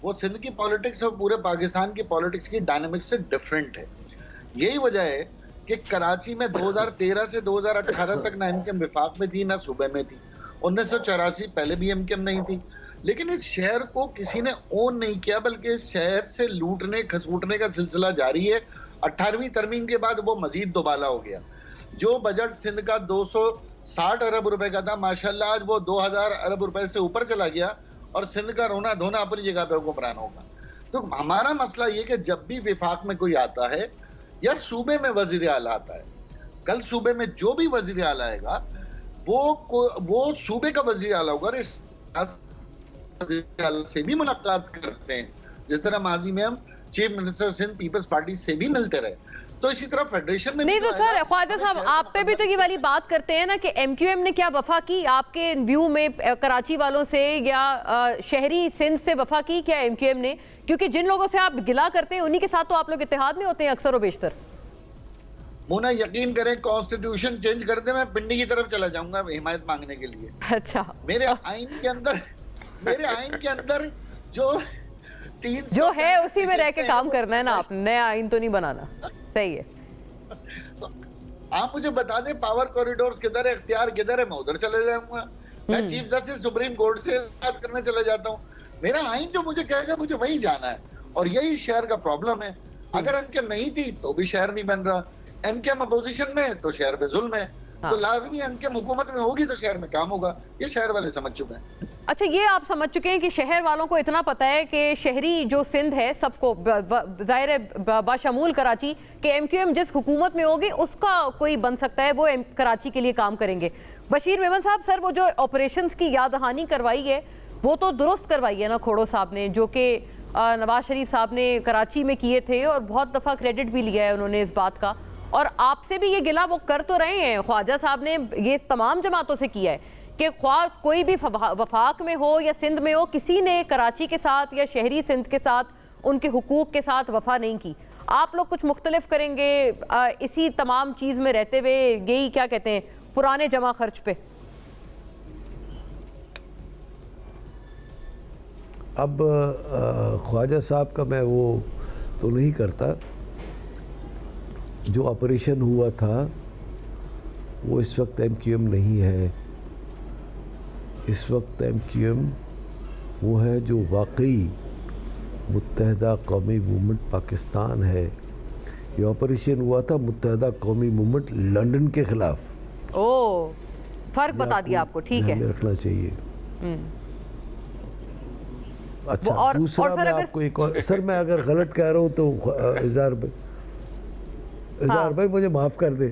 वो सिंध की पॉलिटिक्स और पूरे पाकिस्तान की पॉलिटिक्स की डायनेमिक्स से डिफरेंट है। यही वजह है कि कराची में 2013 से 2018 तक ना एमकेएम विफाक में थी ना सूबे में थी। 1984 पहले भी एमकेएम नहीं थी। लेकिन इस शहर को किसी ने ओन नहीं किया, बल्कि इस शहर से लूटने खसूटने का सिलसिला जारी है। 18वीं तरमीम के बाद वो मजीद दोबाला हो गया। जो बजट सिंध का 260 अरब रुपए का था, माशाल्लाह आज वो 2000 अरब रुपए से ऊपर चला गया और सिंध का रोना धोना अपनी जगह पे हुक्मरान होगा। तो हमारा मसला ये कि जब भी विफाक में कोई आता है या सूबे में वजीर आला आता है, कल सूबे में जो भी वजीर आला आएगा वो सूबे का वजीर आला होगा और इस वजीर आला से भी मुलाकात करते हैं, जिस तरह माजी में हम चीफ मिनिस्टर सिंध पीपल्स पार्टी से भी मिलते रहे। तो इसी तरह फेडरेशन में नहीं तो सर ख्वाजा साहब आप पे भी तो ये वाली बात करते हैं ना कि एमक्यूएम ने क्या वफा की आपके व्यू में कराची वालों से या शहरी सिंध से वफा की क्या एमक्यूएम ने? क्योंकि जिन लोगों से आप गिला करते हैं उन्हीं के साथ तो आप लोग इत्तेहाद में होते हैं अक्सर व बेशतर। मोना यकीन करें कॉन्स्टिट्यूशन चेंज कर दे, मैं पिंडी की तरफ चला जाऊंगा हिमायत मांगने के लिए। अच्छा, मेरे आइन के अंदर जो है उसी में रह के काम करना है ना, आप नया आइन तो नहीं बनाना। सही है। आप मुझे बता दें पावर कॉरिडोर्स किधर है, इख्तियार किधर है, मैं उधर चले जाऊंगा। मैं चीफ जस्टिस सुप्रीम कोर्ट से बात करने चले जाता हूँ। मेरा आइन जो मुझे कहेगा मुझे वही जाना है। और यही शहर का प्रॉब्लम है। अगर एमकेएम नहीं थी तो भी शहर नहीं बन रहा, एमकेएम अपोजिशन में तो शहर पे जुल्म है। तो लाजमी एमकेएम हुकूमत में होगी तो शहर में काम होगा। ये शहर वाले समझ चुके हैं। अच्छा, ये आप समझ चुके हैं कि शहर वालों को इतना पता है कि शहरी जो सिंध है सबको जाहिर है बाशमूल कराची के एमक्यूएम जिस हुकूमत में होगी उसका कोई बन सकता है, वो कराची के लिए काम करेंगे। बशीर मेमन साहब, सर वो जो ऑपरेशंस की याद दहानी करवाई है वो तो दुरुस्त करवाई है ना खोड़ो साहब ने, जो कि नवाज शरीफ साहब ने कराची में किए थे और बहुत दफ़ा क्रेडिट भी लिया है उन्होंने इस बात का। और आपसे भी ये गिला वो कर तो रहे हैं, ख्वाजा साहब ने ये तमाम जमातों से किया है कि ख्वाह कोई भी वफाक में हो या सिंध में हो, किसी ने कराची के साथ या शहरी सिंध के साथ उनके हुकूक के साथ वफा नहीं की। आप लोग कुछ मुख्तलिफ करेंगे इसी तमाम चीज़ में रहते हुए, यही क्या कहते हैं पुराने जमा खर्च पे? अब ख्वाजा साहब का मैं वो तो नहीं करता। जो ऑपरेशन हुआ था वो इस वक्त एमक्यूएम नहीं है। इस वक्त एमक्यूएम वो है जो वाकई मुत्तहदा कौमी मूवमेंट पाकिस्तान है। ये ऑपरेशन हुआ था मुत्तहदा कौमी मूवमेंट लंदन के खिलाफ। ओ, फर्क बता दिया आपको, ठीक है, रखना चाहिए। अच्छा, और दूसरा सर मैं आपको एक और, सर मैं अगर गलत कह रहा हूँ तो इजहार भाई मुझे माफ कर दे।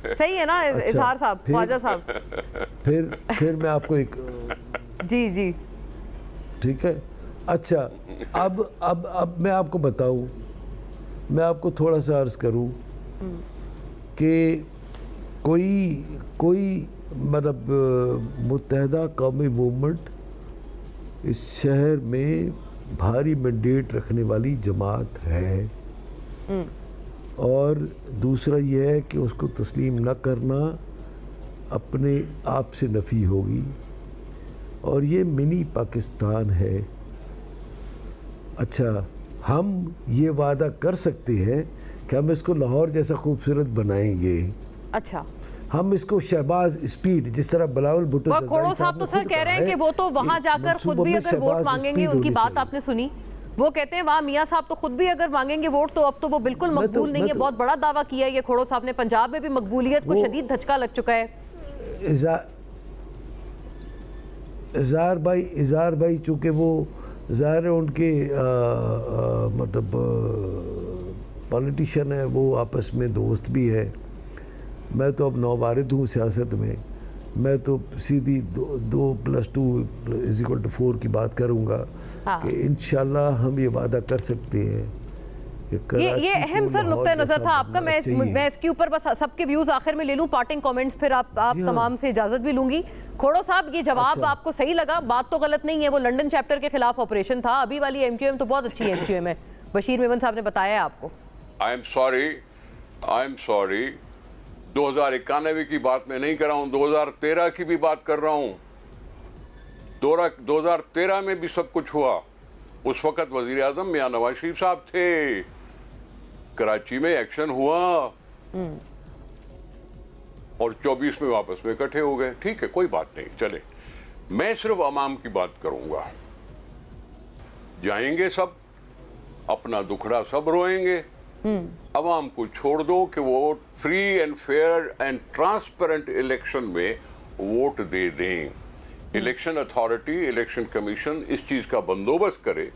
सही है ना इजहार साहब, ख्वाजा साहब? फिर मैं आपको एक जी ठीक है। अच्छा, अब मैं आपको बताऊं, मैं आपको थोड़ा सा अर्ज करूं कि कोई मतलब मुत्तहदा कौमी मूवमेंट इस शहर में भारी मैंडेट रखने वाली जमात है। और दूसरा यह है कि उसको तस्लीम न करना अपने आप से नफ़ी होगी। और ये मिनी पाकिस्तान है। अच्छा, हम ये वादा कर सकते हैं कि हम इसको लाहौर जैसा खूबसूरत बनाएंगे। अच्छा, हम इसको शहबाज स्पीड, जिस तरह बिलावल भुट्टो खोड़ो साहब तो सर कह रहे हैं कि वो तो वहां जाकर खुद भी अगर वोट मांगेंगे, उनकी बात आपने सुनी, वो कहते हैं वहाँ मियाँ साहब तो खुद भी अगर मांगेंगे वोट तो अब तो वो बिल्कुल मकबूल नहीं है। बहुत बड़ा दावा किया है ये खोड़ो साहब ने। पंजाब में भी मकबूलियत को शदीद धचका लग चुका है। इज़हार भाई चूँकि वो ज़ाहिर है उनके मतलब पॉलिटिशियन है, वो आपस में दोस्त भी है। मैं तो अब नौवारिद हूँ सियासत में। मैं तो सीधी 2+2=4 की बात करूँगा। कि इंशाल्लाह हम ये वादा कर सकते हैं ये अहम सर नुक्ता नजर था आपका। मैं इसके ऊपर बस सबके व्यूज आखिर में ले लूं, पार्टिंग कमेंट्स, फिर आप तमाम से इजाजत भी लूंगी। खोड़ो साहब, ये जवाब आपको सही लगा? बात तो गलत नहीं है, वो लंदन चैप्टर के खिलाफ ऑपरेशन था। अभी वाली एमक्यूएम तो बहुत अच्छी एमक्यूएम है, बशीर मेमन साहब ने बताया है आपको। आई एम सॉरी 2091 की बात मैं नहीं कर रहा हूं, 2013 की भी बात कर रहा हूं। 2013 में भी सब कुछ हुआ। उस वक्त वजीर आजम मियां नवाज शरीफ साहब थे, कराची में एक्शन हुआ और 24 में वापस में इकट्ठे हो गए। ठीक है, कोई बात नहीं, चले। मैं सिर्फ अवाम की बात करूंगा। जाएंगे सब, अपना दुखड़ा सब रोएंगे, अवाम को छोड़ दो कि वो free and fair and transparent election में वोट दे दें। इलेक्शन अथॉरिटी, इलेक्शन कमीशन इस चीज का बंदोबस्त करे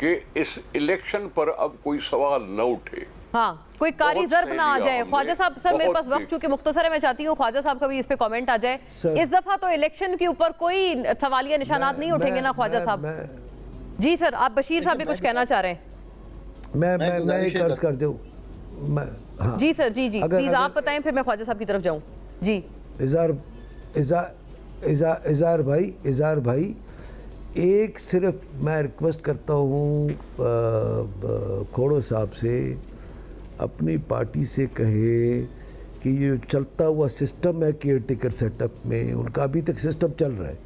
कि इस इलेक्शन पर अब कोई सवाल न उठे। हाँ, कोई कारी ज़र्ब ना आ जाए। ख्वाजा साहब, सर मेरे पास वक्त चूंकि मुख्तसर है, मैं चाहती हूँ ख्वाजा साहब का भी इस पे कमेंट आ जाए। इस दफा तो इलेक्शन के ऊपर कोई सवालिया निशानात नहीं उठेंगे ना ख्वाजा साहब? जी सर, आप बशीर साहब भी कुछ कहना चाह रहे हैं? मैं एक अर्ज कर दूं। हाँ। जी सर, जी प्लीज आप बताएं, फिर मैं ख्वाजा साहब की तरफ जाऊं। जी इज़हार भाई, एक सिर्फ मैं रिक्वेस्ट करता हूँ खोड़ो साहब से, अपनी पार्टी से कहे कि ये चलता हुआ सिस्टम है केयर टेकर सेटअप में, उनका अभी तक सिस्टम चल रहा है,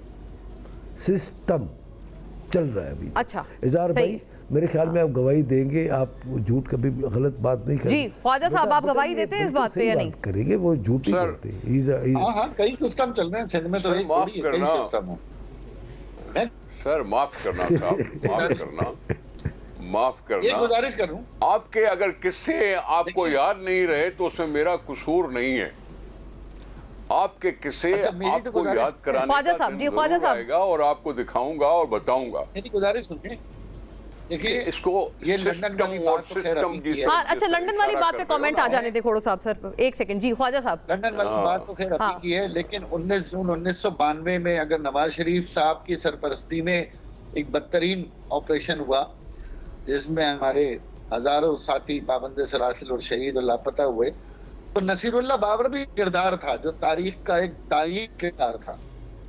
सिस्टम चल रहा है अभी। अच्छा इज़हार भाई, मेरे ख्याल में आप गवाही देंगे, आप झूठ कभी गलत बात नहीं करेंगे। जी ख्वाजा साहब, आप गवाही देते हैं इस बात पे या नहीं? करेंगे, वो झूठ ही करते हैं। हाँ, कई सिस्टम चल रहे हैं सिंध में, तो एक थोड़ी है, कई सिस्टम है। सर माफ करना साहब, माफ करना। एक गुजारिश करूं, आपके अगर किस्से आपको याद नहीं रहे तो उसमें मेरा कसूर नहीं है। आपके किस्से आपको याद कराने का दिन जरूर आएगा और आपको दिखाऊंगा और बताऊंगा। मेरी गुजारिश सुनिए, देखिए इसको ये लंदन वाली बात तो खैर अभी की है। हाँ, अच्छा, लंदन वाली बात पे कमेंट आ जाने दे खोड़ो साहब। सर एक सेकंड, जी ख्वाजा साहब। लंदन वाली बात तो खैर अभी की है, लेकिन 19 जून 1992 में अगर नवाज शरीफ साहब की सरपरस्ती में एक बदतरीन ऑपरेशन हुआ जिसमें हमारे हजारों साथी पाबंद सलासिल और शहीद और लापता हुए, तो नसीरुल्लाह बाबर भी किरदार था जो तारीख का एक तारीख किरदार था,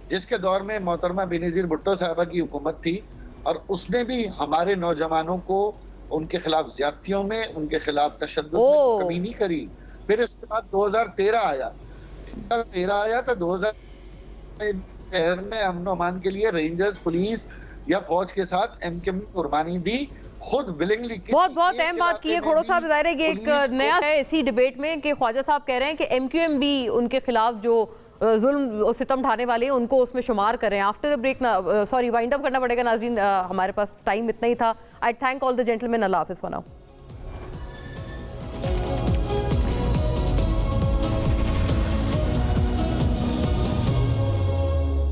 जिसके दौर में मोहतरमा बेनजीर भुट्टो साहबा की हुकूमत थी और उसने भी हमारे नौजवानों को उनके खिलाफ ज्यादतियों में, उनके खिलाफ तशद्दुद में कमी नहीं करी। फिर इसके बाद 2013 आया तो 2013 में अमन अमान के लिए रेंजर्स, पुलिस या फौज के साथ एमक्यूएम ने कुर्बानी दी, खुद विलिंगली। बहुत अहम बात की है खोड़ो साहब। ज़ाहिर है कि एक नया है इसी डिबेट में कि ख्वाजा साहब कह रहे हैं कि एमक्यूएम भी उनके खिलाफ जो जुल्म और सितम ढाने वाले हैं उनको उसमें शुमार करें। आफ्टर अ ब्रेक ना, सॉरी, वाइंड अप करना पड़ेगा नाज़रीन, हमारे पास टाइम इतना ही था। I thank all the gentleman. अल्लाह हाफिज़ फॉर नाउ।